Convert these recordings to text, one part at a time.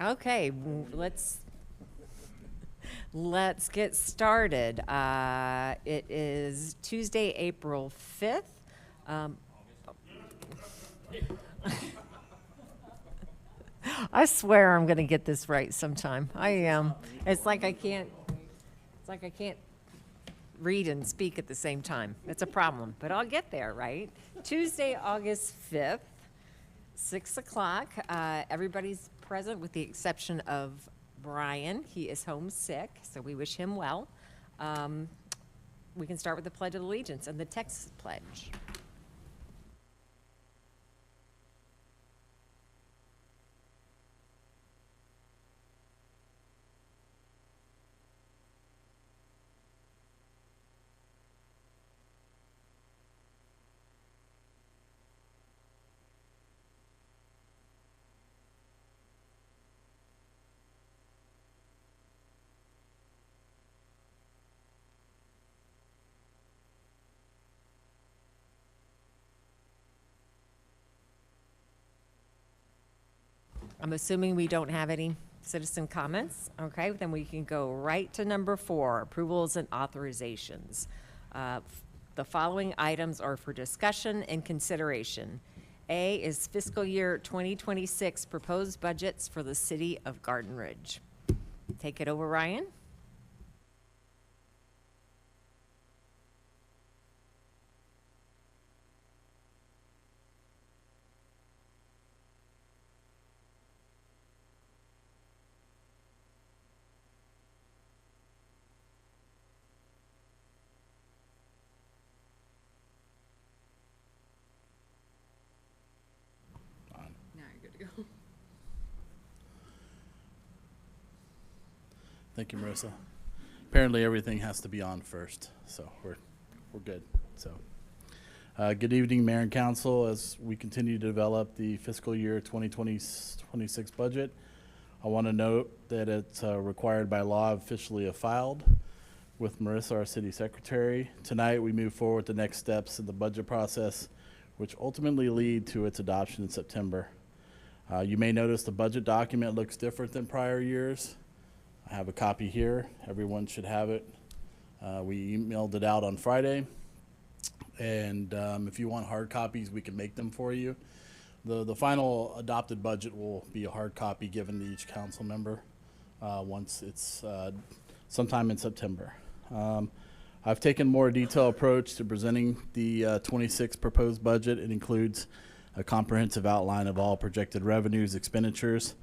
Okay, let's get started. It is Tuesday, April 5th. Um, I swear I'm going to get this right sometime. I am. It's like I can't. It's like I can't read and speak at the same time. It's a problem, but I'll get there, right? Tuesday, August 5th, 6 o'clock. Everybody's present with the exception of Brian. He is homesick, so we wish him well. We can start with the Pledge of Allegiance and the Texas Pledge. I'm assuming we don't have any citizen comments. Okay, then we can go right to number 4, approvals and authorizations. The following items are for discussion and consideration. A is fiscal year 2026 proposed budgets for the city of Garden Ridge. Take it over, Ryan. Now you're good to go. Thank you, Marissa. Apparently, everything has to be on first, so we're good. So, good evening, Mayor and Council. As we continue to develop the fiscal year 2026 budget, I want to note that it's required by law officially filed with Marissa, our city secretary. Tonight, we move forward the next steps in the budget process, which ultimately lead to its adoption in September. You may notice the budget document looks different than prior years. I have a copy here. Everyone should have it. We emailed it out on Friday. And if you want hard copies, we can make them for you. The final adopted budget will be a hard copy given to each council member once it's sometime in September. I've taken a more detailed approach to presenting the 26 proposed budget. It includes a comprehensive outline of all projected revenues, expenditures.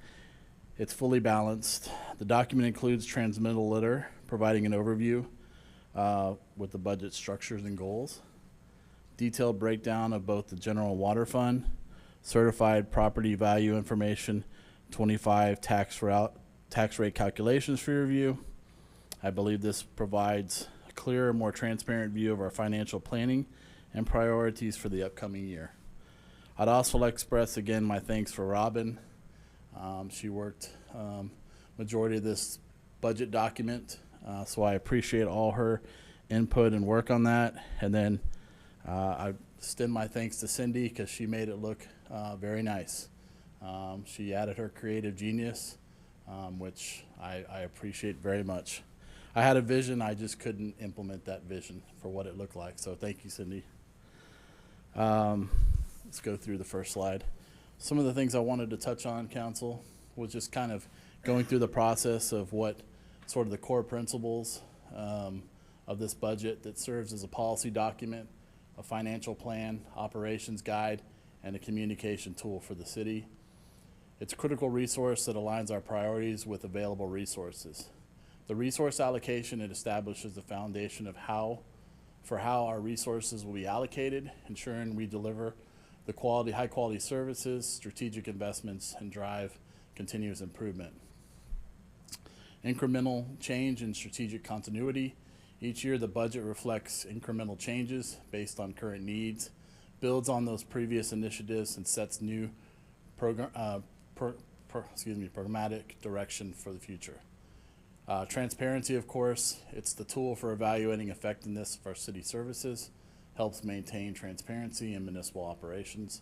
It's fully balanced. The document includes transmittal letter providing an overview with the budget structures and goals, detailed breakdown of both the general water fund, certified property value information, 25 tax rate calculations for your review. I believe this provides a clearer, more transparent view of our financial planning and priorities for the upcoming year. I'd also like to express again my thanks for Robin. She worked majority of this budget document, so I appreciate all her input and work on that. And then I extend my thanks to Cindy because she made it look very nice. She added her creative genius, which I appreciate very much. I had a vision, I just couldn't implement that vision for what it looked like, so thank you, Cindy. Let's go through the first slide. Some of the things I wanted to touch on, Council, was just kind of going through the process of what sort of the core principles of this budget that serves as a policy document, a financial plan, operations guide, and a communication tool for the city. It's a critical resource that aligns our priorities with available resources. The resource allocation, it establishes the foundation of how our resources will be allocated, ensuring we deliver the high quality services, strategic investments, and drive continuous improvement. Incremental change and strategic continuity. Each year the budget reflects incremental changes based on current needs, builds on those previous initiatives, and sets new programmatic direction for the future. Transparency, of course, it's the tool for evaluating effectiveness of our city services, helps maintain transparency in municipal operations.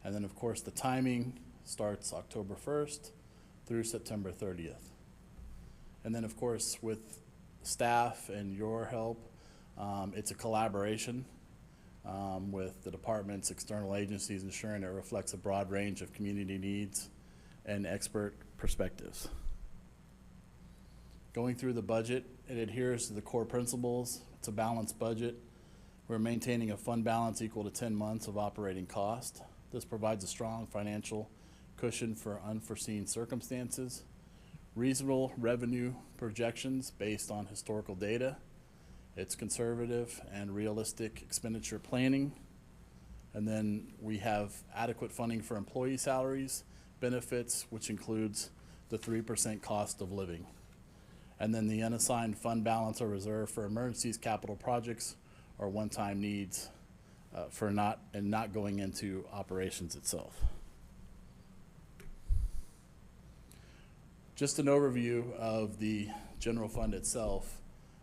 And then, of course, the timing starts October 1st through September 30th. And then, of course, with staff and your help, it's a collaboration with the department's external agencies, ensuring it reflects a broad range of community needs and expert perspectives. Going through the budget, it adheres to the core principles. It's a balanced budget. We're maintaining a fund balance equal to 10 months of operating cost. This provides a strong financial cushion for unforeseen circumstances. Reasonable revenue projections based on historical data. It's conservative and realistic expenditure planning. And then we have adequate funding for employee salaries, benefits, which includes the 3% cost of living. And then the unassigned fund balance or reserve for emergencies, capital projects, or one-time needs not going into operations itself. Just an overview of the general fund itself.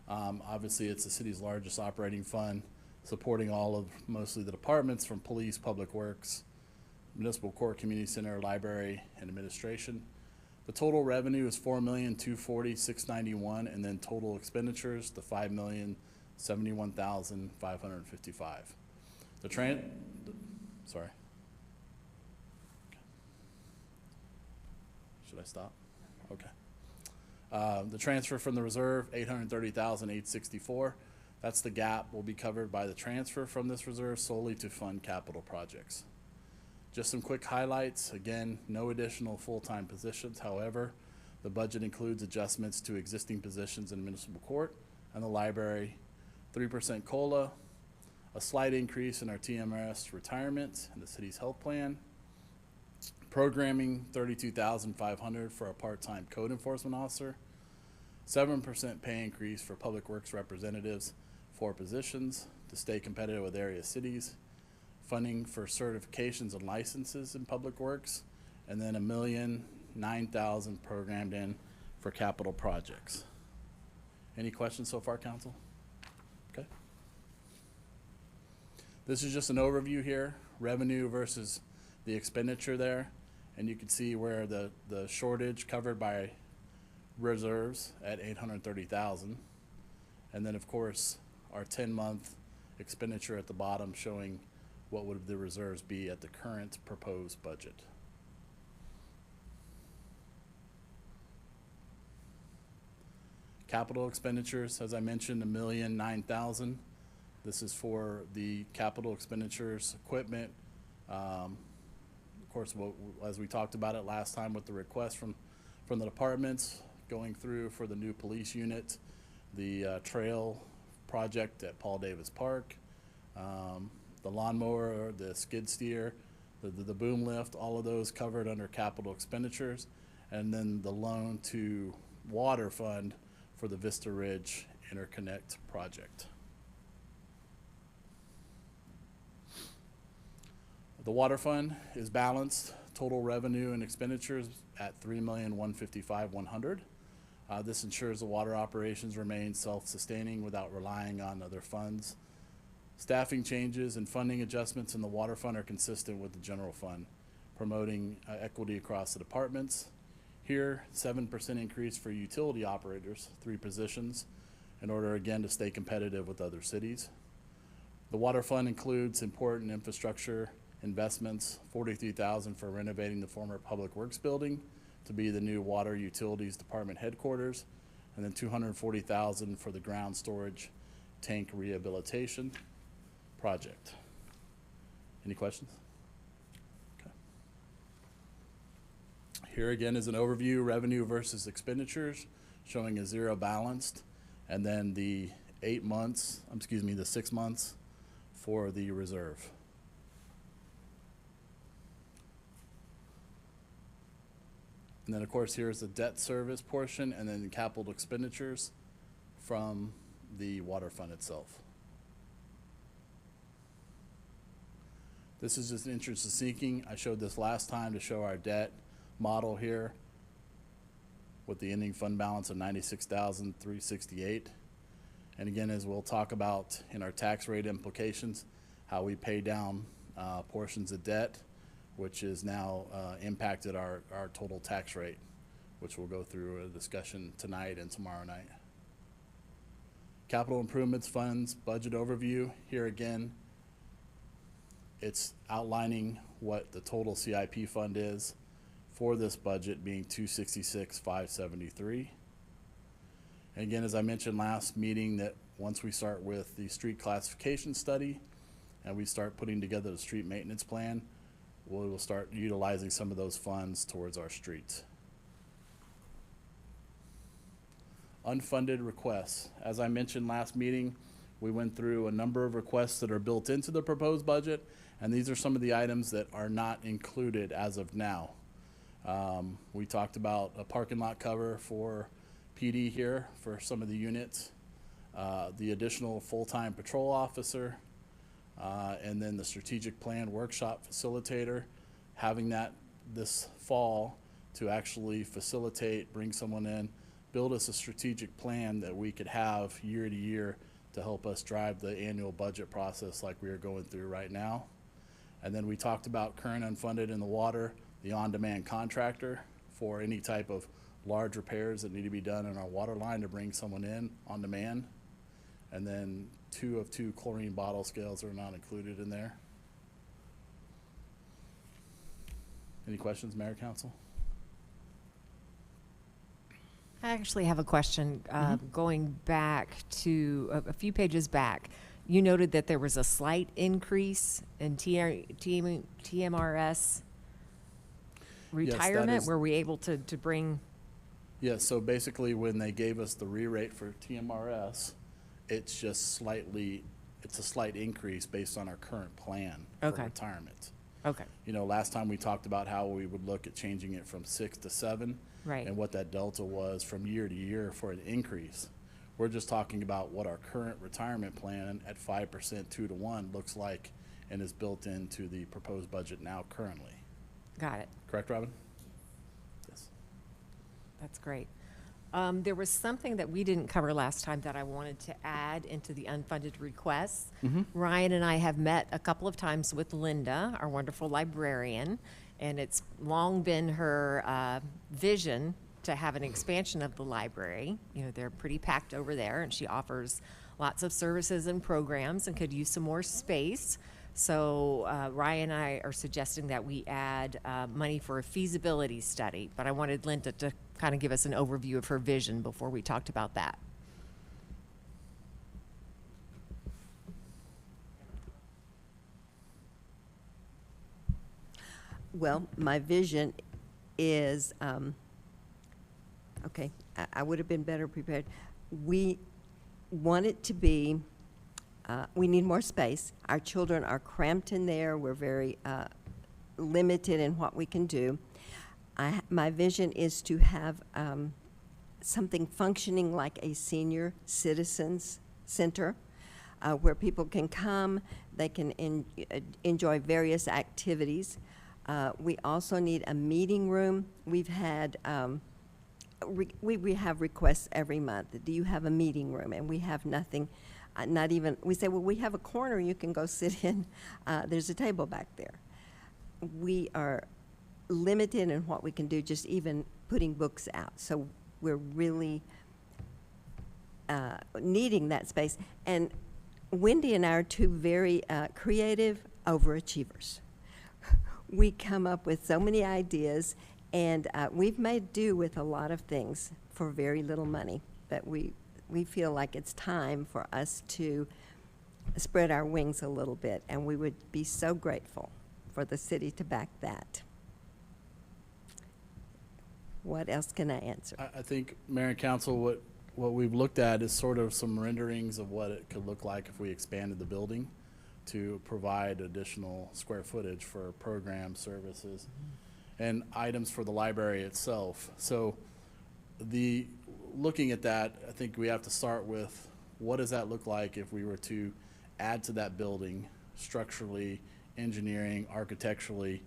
Obviously, it's the city's largest operating fund, supporting mostly the departments from police, public works, municipal court, community center, library, and administration. The total revenue is $4,240,691, and then total expenditures to $5,071,555. Sorry. Should I stop? Okay. The transfer from the reserve, $830,864. That's the gap will be covered by the transfer from this reserve solely to fund capital projects. Just some quick highlights. Again, no additional full-time positions. However, the budget includes adjustments to existing positions in municipal court and the library, 3% COLA, a slight increase in our TMRS retirement and the city's health plan, programming, $32,500 for a part-time code enforcement officer, 7% pay increase for public works representatives, 4 positions to stay competitive with area cities, funding for certifications and licenses in public works, and then $1,009,000 programmed in for capital projects. Any questions so far, council? Okay. This is just an overview here, revenue versus the expenditure there. And you can see where the shortage covered by reserves at $830,000. And then, of course, our 10-month expenditure at the bottom showing what would the reserves be at the current proposed budget. Capital expenditures, as I mentioned, $1,009,000. This is for the capital expenditures, equipment. Of course, as we talked about it last time with the request from the departments, going through for the new police unit, the trail project at Paul Davis Park, the lawnmower, the skid steer, the boom lift, all of those covered under capital expenditures, and then the loan to water fund for the Vista Ridge Interconnect project. The water fund is balanced, total revenue and expenditures at $3,155,100. This ensures the water operations remain self-sustaining without relying on other funds. Staffing changes and funding adjustments in the water fund are consistent with the general fund, promoting equity across the departments. Here, 7% increase for utility operators, 3 positions, in order again to stay competitive with other cities. The water fund includes important infrastructure investments, $43,000 for renovating the former Public Works building to be the new Water Utilities Department headquarters, and then $240,000 for the ground storage tank rehabilitation project. Any questions? Okay. Here again is an overview, revenue versus expenditures, showing a zero balanced, and then the 6 months for the reserve. And then, of course, here's the debt service portion, and then the capital expenditures from the water fund itself. This is just an interest of seeking. I showed this last time to show our debt model here with the ending fund balance of $96,368. And again, as we'll talk about in our tax rate implications, how we pay down portions of debt, which is now impacted our total tax rate which we'll go through a discussion tonight and tomorrow night. Capital improvements funds, budget overview. Here again, it's outlining what the total CIP fund is for this budget, being 266,573. And again, as I mentioned last meeting, that once we start with the street classification study and we start putting together the street maintenance plan, we will start utilizing some of those funds towards our streets. Unfunded requests. As I mentioned last meeting, we went through a number of requests that are built into the proposed budget, and these are some of the items that are not included as of now. We talked about a parking lot cover for PD here for some of the units, the additional full-time patrol officer, and then the strategic plan workshop facilitator, having that this fall to actually facilitate, bring someone in, build us a strategic plan that we could have year to year to help us drive the annual budget process like we are going through right now. And then we talked about current unfunded in the water, the on-demand contractor for any type of large repairs that need to be done in our water line to bring someone in on demand. And then 2 of 2 chlorine bottle scales are not included in there. Any questions, Mayor, Council? I actually have a question going back to a few pages back. You noted that there was a slight increase in TMRS retirement. is- Were we able to bring? Yeah, so basically when they gave us the re-rate for TMRS, it's just slightly, it's a slight increase based on our current plan for Okay. retirement. Okay, You know, last time we talked about how we would look at changing it from 6 to 7. right. And what that delta was from year to year for an increase. We're just talking about what our current retirement plan at 5%, 2 to 1 looks like and is built into the proposed budget now currently. Got it. Correct, Robin? Yes. That's great. There was something that we didn't cover last time that I wanted to add into the unfunded requests. Ryan and I have met a couple of times with Linda, our wonderful librarian, and it's long been her vision to have an expansion of the library. You know, they're pretty packed over there, and she offers lots of services and programs and could use some more space. So Ryan and I are suggesting that we add money for a feasibility study, but I wanted Linda to kind of give us an overview of her vision before we talked about that. Well, my vision is, okay, I would have been better prepared. We want it to be, we need more space. Our children are cramped in there. We're very limited in what we can do. My vision is to have something functioning like a senior citizens center where people can come, they can enjoy various activities. We also need a meeting room. We've had, we have requests every month. Do you have a meeting room? And we have nothing, not even, we say, well, we have a corner you can go sit in. There's a table back there. We are limited in what we can do, just even putting books out. So we're really needing that space. And Wendy and I are two very creative overachievers. We come up with so many ideas, and we've made do with a lot of things for very little money. But we feel like it's time for us to spread our wings a little bit, and we would be so grateful for the city to back that. What else can I answer? I think, Mayor and Council, what we've looked at is sort of some renderings of what it could look like if we expanded the building to provide additional square footage for program services and items for the library itself. So looking at that, I think we have to start with what does that look like if we were to add to that building structurally, engineering, architecturally,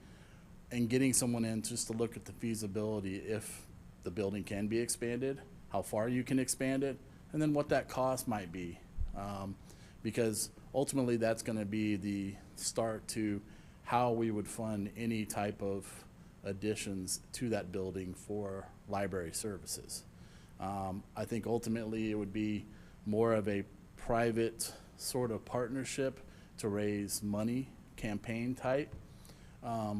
and getting someone in just to look at the feasibility if the building can be expanded, how far you can expand it, and then what that cost might be. Because ultimately that's going to be the start to how we would fund any type of additions to that building for library services. I think ultimately it would be more of a private sort of partnership to raise money, campaign type,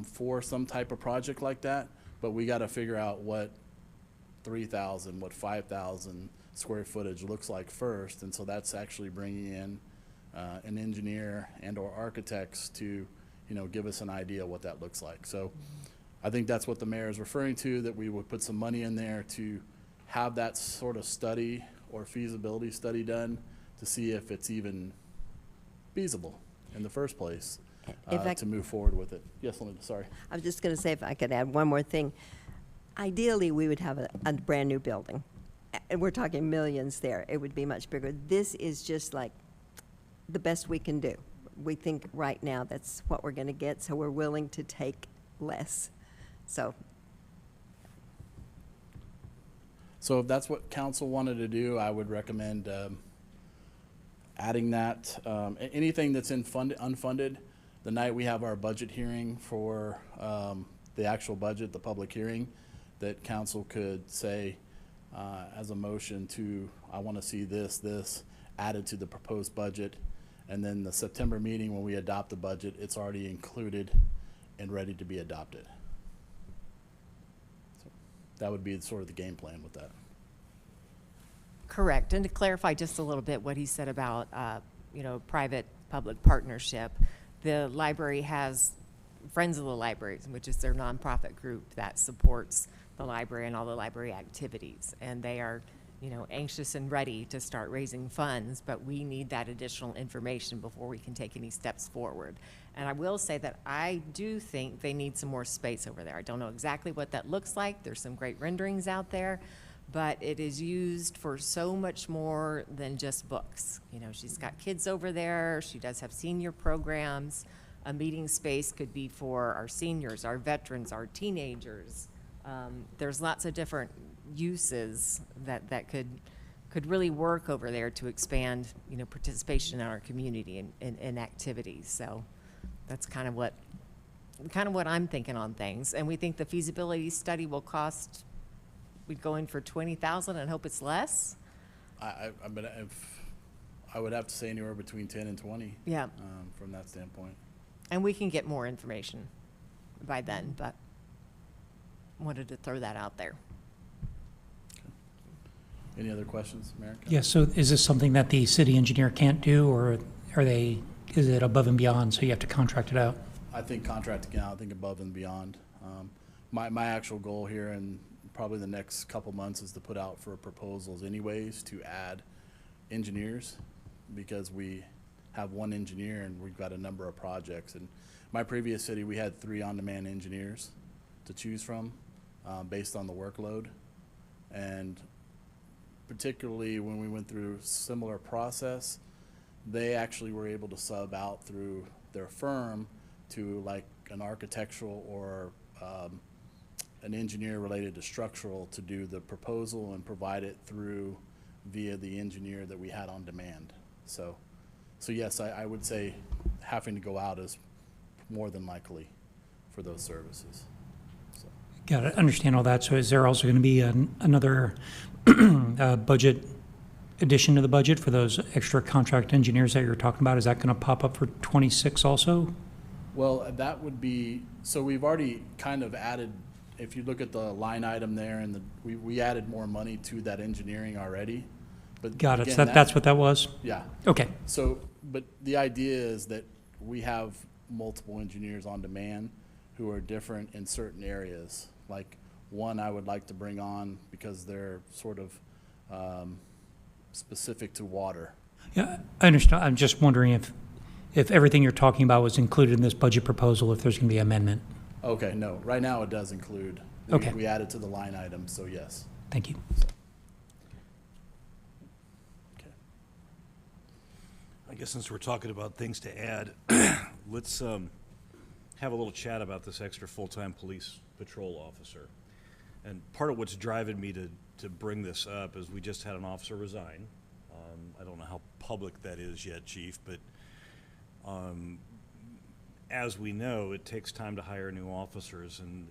for some type of project like that. But we got to figure out what 3,000, what 5,000 square footage looks like first. And so that's actually bringing in an engineer and or architects to, give us an idea what that looks like. So I think that's what the mayor is referring to, that we would put some money in there to have that sort of study or feasibility study done to see if it's even feasible in the first place If I- to move forward with it. Yes, Linda, sorry. I was just going to say, if I could add one more thing. Ideally, we would have a brand-new building. And we're talking millions there. It would be much bigger. This is just like the best we can do. We think right now that's what we're going to get, so we're willing to take less. So, So if that's what council wanted to do, I would recommend adding that. Anything that's unfunded, the night we have our budget hearing for the actual budget, the public hearing, that council could say as a motion to, I want to see this added to the proposed budget. And then the September meeting, when we adopt the budget, it's already included and ready to be adopted. So that would be sort of the game plan with that. Correct. And to clarify just a little bit what he said about, private-public partnership, the library has Friends of the Libraries, which is their nonprofit group that supports the library and all the library activities. And they are, anxious and ready to start raising funds, but we need that additional information before we can take any steps forward. And I will say that I do think they need some more space over there. I don't know exactly what that looks like. There's some great renderings out there, but it is used for so much more than just books. She's got kids over there. She does have senior programs. A meeting space could be for our seniors, our veterans, our teenagers. There's lots of different uses that could really work over there to expand, participation in our community and activities. So that's kind of what I'm thinking on things. And we think the feasibility study will cost, we'd go in for 20,000 and hope it's less. I would have to say anywhere between 10 and 20. Yeah. From that standpoint. And we can get more information by then, but wanted to throw that out there. Any other questions, Mayor? Yes, so is this something that the city engineer can't do, or is it above and beyond, so you have to contract it out? I think contracting out, I think above and beyond. My actual goal here in probably the next couple months is to put out for proposals anyways to add engineers, because we have one engineer and we've got a number of projects. And my previous city, we had 3 on-demand engineers to choose from based on the workload. And particularly when we went through similar process, they actually were able to sub out through their firm to like an architectural or an engineer related to structural to do the proposal and provide it through via the engineer that we had on demand. So yes, I would say having to go out is more than likely for those services. So. Got to understand all that. So is there also going to be another budget addition to the budget for those extra contract engineers that you're talking about? Is that going to pop up for 26 also? Well, that would be, so we've already kind of added, if you look at the line item there, and we added more money to that engineering already. But Got it. again, So that's what that was? Yeah. Okay. So, but the idea is that we have multiple engineers on demand who are different in certain areas. Like one I would like to bring on because they're sort of specific to water. Yeah, I understand. I'm just wondering if everything you're talking about was included in this budget proposal, if there's going to be amendment. Okay, no, right now it does include. Okay. We added to the line item, so yes. Thank you. Okay. I guess since we're talking about things to add, let's have a little chat about this extra full-time police patrol officer. And part of what's driving me to bring this up is we just had an officer resign. I don't know how public that is yet, Chief, but as we know, it takes time to hire new officers, and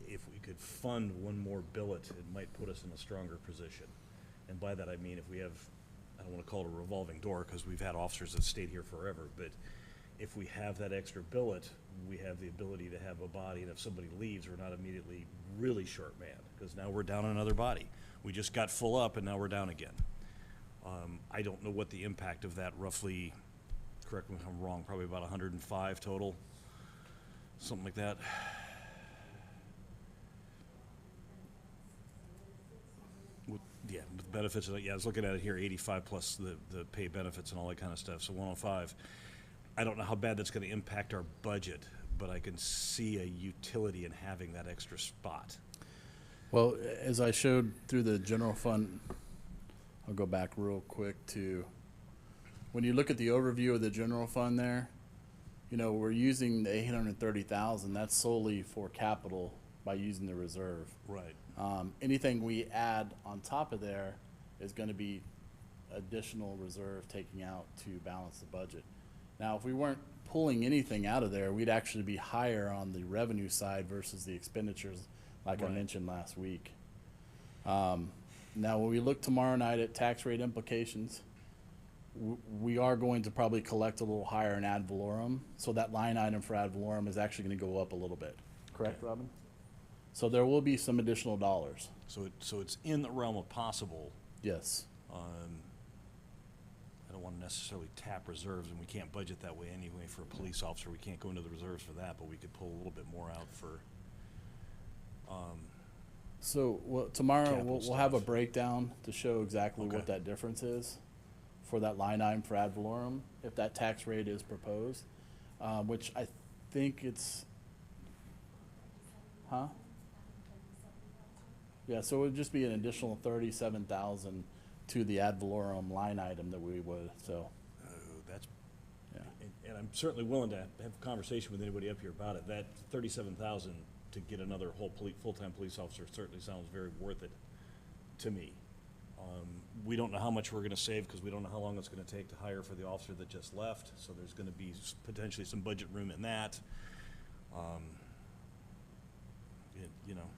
if we could fund one more billet, it might put us in a stronger position. And by that I mean if we have, I don't want to call it a revolving door because we've had officers that stayed here forever, but if we have that extra billet, we have the ability to have a body, and if somebody leaves, we're not immediately really short-manned, because now we're down another body. We just got full up, and now we're down again. I don't know what the impact of that roughly, correct me if I'm wrong, probably about 105 total, something like that. Yeah, with benefits, yeah, I was looking at it here, 85 plus the pay benefits and all that kind of stuff, so 105. I don't know how bad that's gonna impact our budget, but I can see a utility in having that extra spot. Well, as I showed through the general fund, I'll go back real quick to, when you look at the overview of the general fund there, you know, we're using the 830,000, that's solely for capital by using the reserve. Right. Anything we add on top of there is gonna be additional reserve taking out to balance the budget. Now, if we weren't pulling anything out of there, we'd actually be higher on the revenue side versus the expenditures, like I Right. mentioned last week. Now, when we look tomorrow night at tax rate implications, we are going to probably collect a little higher in ad valorem, so that line item for ad valorem is actually gonna go up a little bit. Correct, Robin? So there will be some additional dollars, So it's in the realm of possible. yes. I don't want to necessarily tap reserves, and we can't budget that way anyway for a police officer. We can't go into the reserves for that, but we could pull a little bit more out for, So, well, tomorrow, Capital we'll have a stuff. breakdown to show exactly what Okay. that difference is for that line item for ad valorem, if that tax rate is proposed, which I think it's, huh? Yeah, so it would just be an additional 37,000 to the ad valorem line item that we would, so, that's, yeah. and I'm certainly willing to have a conversation with anybody up here about it. That 37,000 to get another full-time police officer certainly sounds very worth it to me. We don't know how much we're gonna save, because we don't know how long it's gonna take to hire for the officer that just left, so there's gonna be potentially some budget room in that. You know,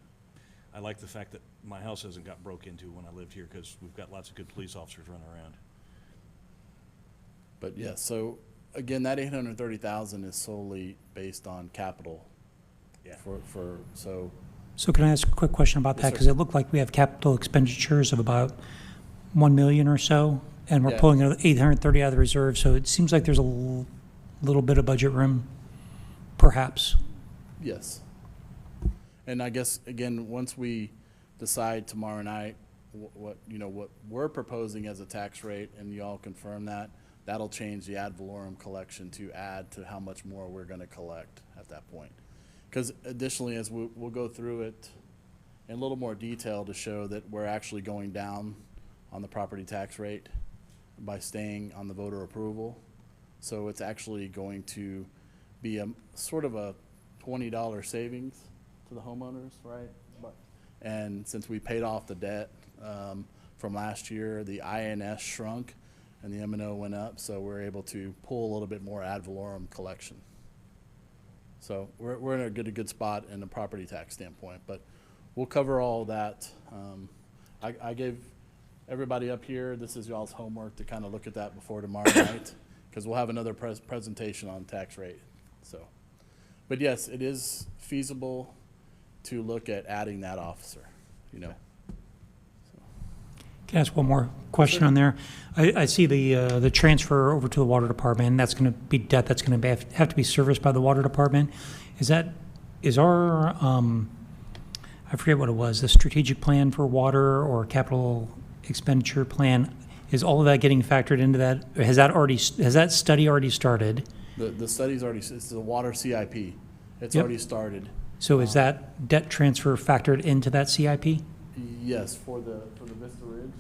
I like the fact that my house hasn't got broke into when I lived here, because we've got lots of good police officers running around. But yeah, so, again, that 830,000 is solely based on capital Yeah. so, So can I ask a quick question about Yes, that? sir. Because it looked like we have capital expenditures of about 1 million or so, and we're Yeah. pulling 830 out of the reserve, so it seems like there's a little bit of budget room, perhaps. yes. And I guess, again, once we decide tomorrow night what we're proposing as a tax rate, and y'all confirm that, that'll change the ad valorem collection to add to how much more we're gonna collect at that point. Because additionally, as we'll go through it in a little more detail to show that we're actually going down on the property tax rate by staying on the voter approval. So it's actually going to be a sort of a $20 savings to the homeowners, right? And since we paid off the debt from last year, the INS shrunk and the M&O went up, so we're able to pull a little bit more ad valorem collection. So we're in a good spot in the property tax standpoint, but we'll cover all that. I gave everybody up here, this is y'all's homework to kind of look at that before tomorrow night, because we'll have another presentation on tax rate, so. But yes, it is feasible to look at adding that officer, you know. Can I ask one more question on there? I see the transfer over to the water department, and that's going to be debt that's going to have to be serviced by the water department. Is our, I forget what it was, the strategic plan for water or capital expenditure plan, is all of that getting factored into that? Has that study already started? The study's already, it's the water CIP. It's Yep. already started. So is that debt transfer factored into that CIP? Yes, for the Vista Ridge.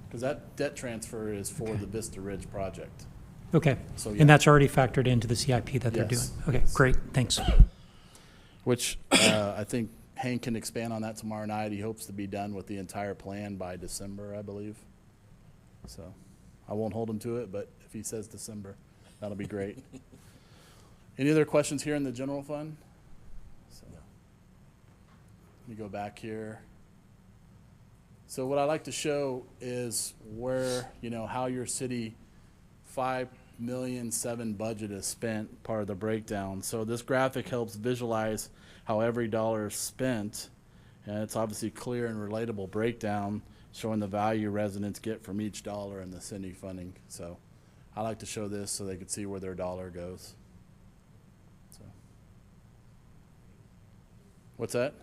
Because that debt transfer is for the Vista Ridge project. Okay, So, yeah. and that's already factored into the CIP that they're doing? Yes, Okay, yes. great, thanks. Which I think Hank can expand on that tomorrow night. He hopes to be done with the entire plan by December, I believe. So I won't hold him to it, but if he says December, that'll be great. Any other questions here in the general fund? So, Let me go back here. So what I like to show is where, how your city 5,000,007 budget is spent, part of the breakdown. So this graphic helps visualize how every dollar is spent. And it's obviously clear and relatable breakdown showing the value residents get from each dollar in the city funding. So I like to show this so they can see where their dollar goes. So. What's that?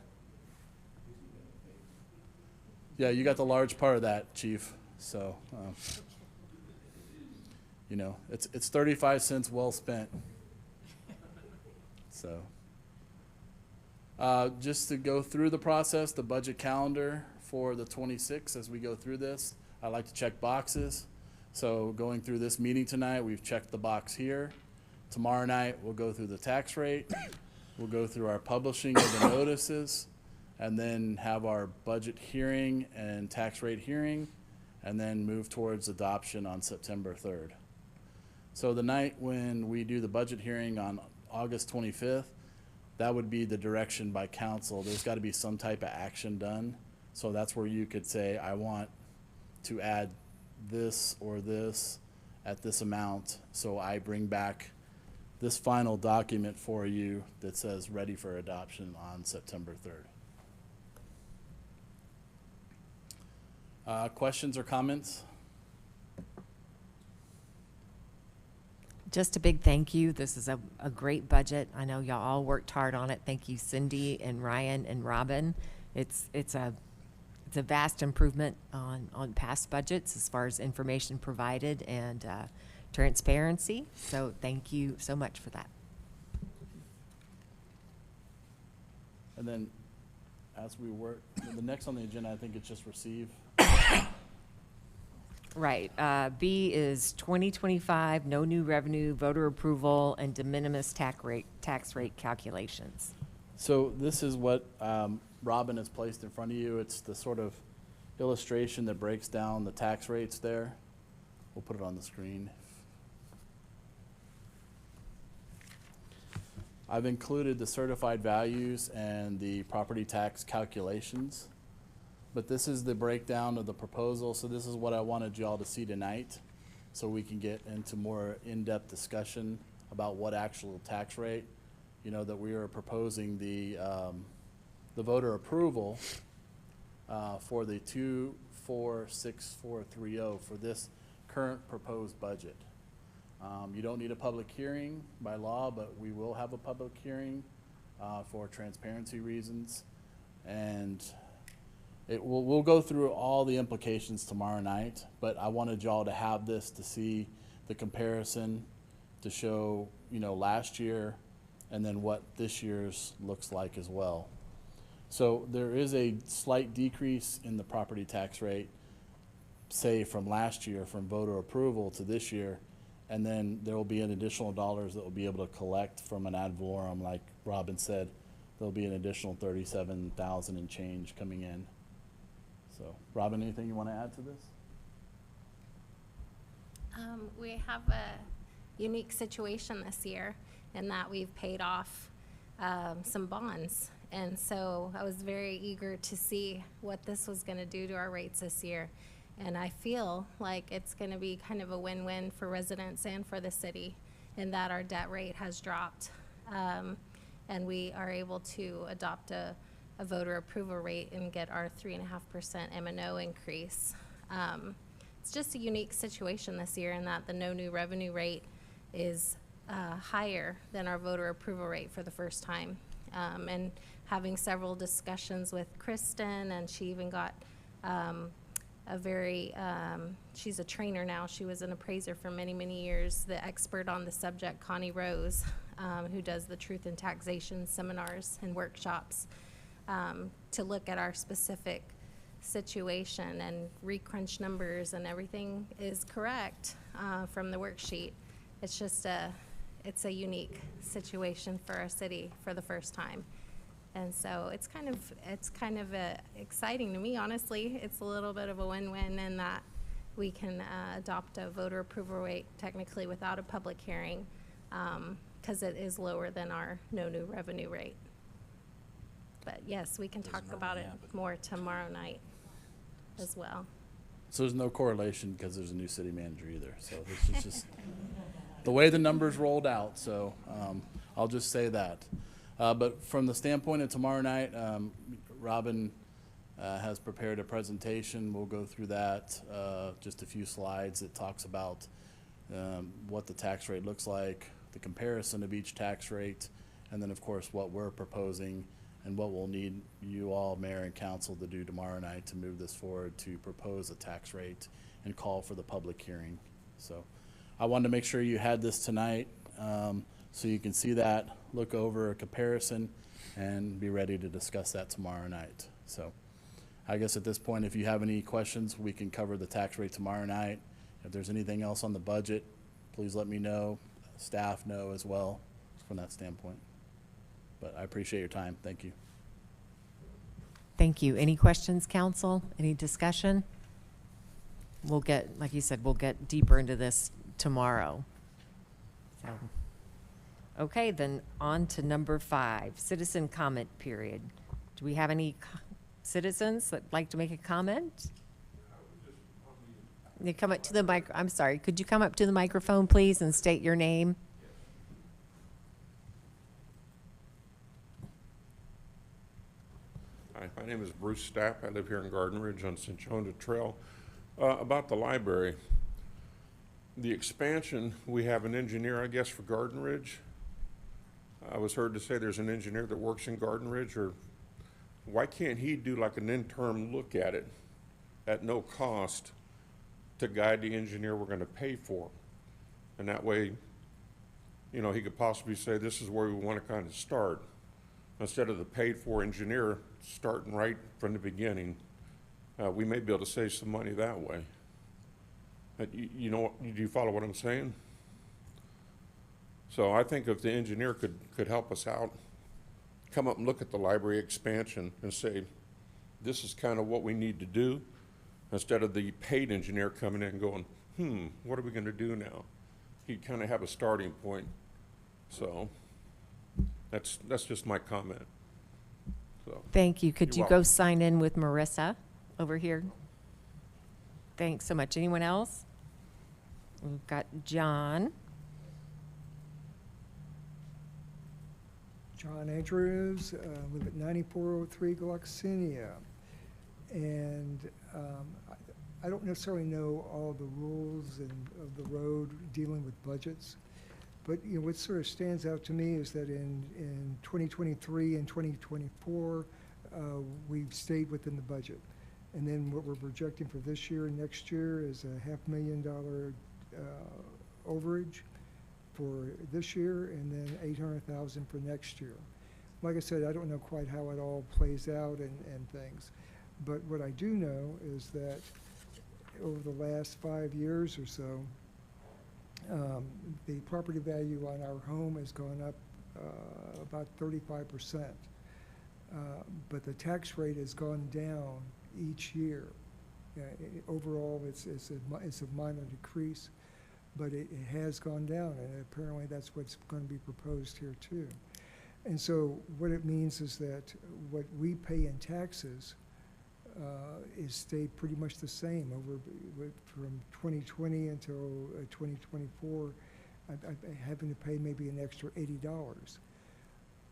Yeah, you got the large part of that, Chief. So, it's 35 cents well spent. So, just to go through the process, the budget calendar for the 26th, as we go through this, I like to check boxes. So going through this meeting tonight, we've checked the box here. Tomorrow night, we'll go through the tax rate. We'll go through our publishing of the notices, and then have our budget hearing and tax rate hearing, and then move towards adoption on September 3rd. So the night when we do the budget hearing on August 25th, that would be the direction by council. There's got to be some type of action done. So that's where you could say, I want to add this or this at this amount. So I bring back this final document for you that says ready for adoption on September 3rd. Questions or comments? Just a big thank you. This is a great budget. I know y'all all worked hard on it. Thank you, Cindy and Ryan and Robin. It's a vast improvement on past budgets as far as information provided and transparency. So thank you so much for that. And then as we work, the next on the agenda, I think it's just receive. Right. B is 2025, no new revenue, voter approval, and de minimis tax rate calculations. So this is what Robin has placed in front of you. It's the sort of illustration that breaks down the tax rates there. We'll put it on the screen. I've included the certified values and the property tax calculations, but this is the breakdown of the proposal. So this is what I wanted y'all to see tonight, so we can get into more in-depth discussion about what actual tax rate, that we are proposing the voter approval for the 246430 for this current proposed budget. You don't need a public hearing by law, but we will have a public hearing for transparency reasons. And we'll go through all the implications tomorrow night, but I wanted y'all to have this to see the comparison, to show, last year and then what this year's looks like as well. So there is a slight decrease in the property tax rate, say from last year, from voter approval to this year, and then there will be an additional dollars that we'll be able to collect from an ad valorem, like Robin said. There'll be an additional 37,000 and change coming in. So, Robin, anything you want to add to this? We have a unique situation this year in that we've paid off some bonds. And so I was very eager to see what this was going to do to our rates this year. And I feel like it's going to be kind of a win-win for residents and for the city in that our debt rate has dropped. And we are able to adopt a voter approval rate and get our 3.5% M&O increase. It's just a unique situation this year in that the no new revenue rate is higher than our voter approval rate for the first time. And having several discussions with Kristen, and she even got she's a trainer now. She was an appraiser for many, many years, the expert on the subject, Connie Rose, who does the truth in taxation seminars and workshops, to look at our specific situation and recrunch numbers, and everything is correct from the worksheet. It's just it's a unique situation for our city for the first time. And so it's kind of exciting to me, honestly. It's a little bit of a win-win in that we can adopt a voter approval rate technically without a public hearing, because it is lower than our no new revenue rate. But yes, we can talk about it more tomorrow night as well. So there's no correlation because there's a new city manager either. So this is just the way the numbers rolled out. So I'll just say that. But from the standpoint of tomorrow night, Robin has prepared a presentation. We'll go through that, just a few slides that talks about what the tax rate looks like, the comparison of each tax rate, and then of course what we're proposing and what we'll need you all, mayor and council, to do tomorrow night to move this forward to propose a tax rate and call for the public hearing. So I wanted to make sure you had this tonight, so you can see that, look over a comparison, and be ready to discuss that tomorrow night. So I guess at this point, if you have any questions, we can cover the tax rate tomorrow night. If there's anything else on the budget, please let me know, staff know as well from that standpoint. But I appreciate your time. Thank you. Thank you. Any questions, council? Any discussion? We'll get, like you said, we'll get deeper into this tomorrow. So, okay, then on to number 5, citizen comment period. Do we have any citizens that'd like to make a comment? You come up to the mic, I'm sorry, could you come up to the microphone, please, and state your name? Hi, my name is Bruce Stapp. I live here in Garden Ridge on Cinchona Trail. About the library, the expansion, we have an engineer, I guess, for Garden Ridge. I was heard to say there's an engineer that works in Garden Ridge, or why can't he do like an interim look at it at no cost to guide the engineer we're going to pay for? And that way, you know, he could possibly say, this is where we want to kind of start, instead of the paid-for engineer starting right from the beginning. We may be able to save some money that way. But you know, do you follow what I'm saying? So I think if the engineer could help us out, come up and look at the library expansion and say, this is kind of what we need to do, instead of the paid engineer coming in and going, what are we going to do now? He'd kind of have a starting point. So that's just my comment. So Thank you. Could You're you go welcome. sign in with Marissa over here? Thanks so much. Anyone else? We've got John. John Andrews, live at 9403 Gloxinia. And I don't necessarily know all the rules of the road dealing with budgets, but you know, what sort of stands out to me is that in 2023 and 2024, we've stayed within the budget. And then what we're projecting for this year and next year is a $500,000 overage for this year, and then 800,000 for next year. Like I said, I don't know quite how it all plays out and things, but what I do know is that over the last 5 years or so, the property value on our home has gone up about 35%, but the tax rate has gone down each year. Overall, it's a minor decrease, but it has gone down, and apparently that's what's going to be proposed here too. And so what it means is that what we pay in taxes is stayed pretty much the same from 2020 until 2024. I'm having to pay maybe an extra $80.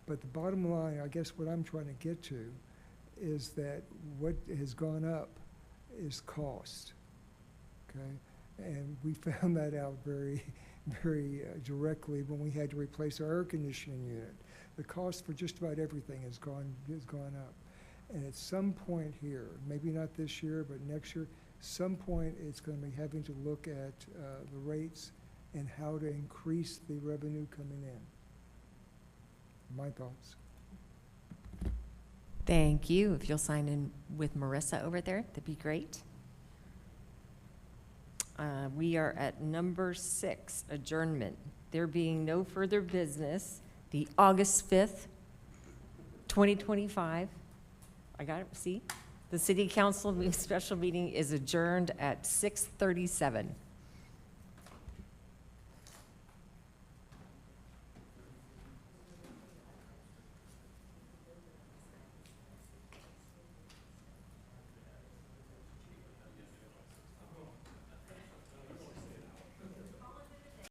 But the bottom line, I guess what I'm trying to get to, is that what has gone up is cost, okay? And we found that out very, very directly when we had to replace our air conditioning unit. The cost for just about everything has gone up. And at some point here, maybe not this year, but next year, some point it's going to be having to look at the rates and how to increase the revenue coming in. My thoughts. Thank you. If you'll sign in with Marissa over there, that'd be great. We are at number 6, adjournment. There being no further business, the August 5th, 2025, I got it, see? The City Council special meeting is adjourned at 6:37.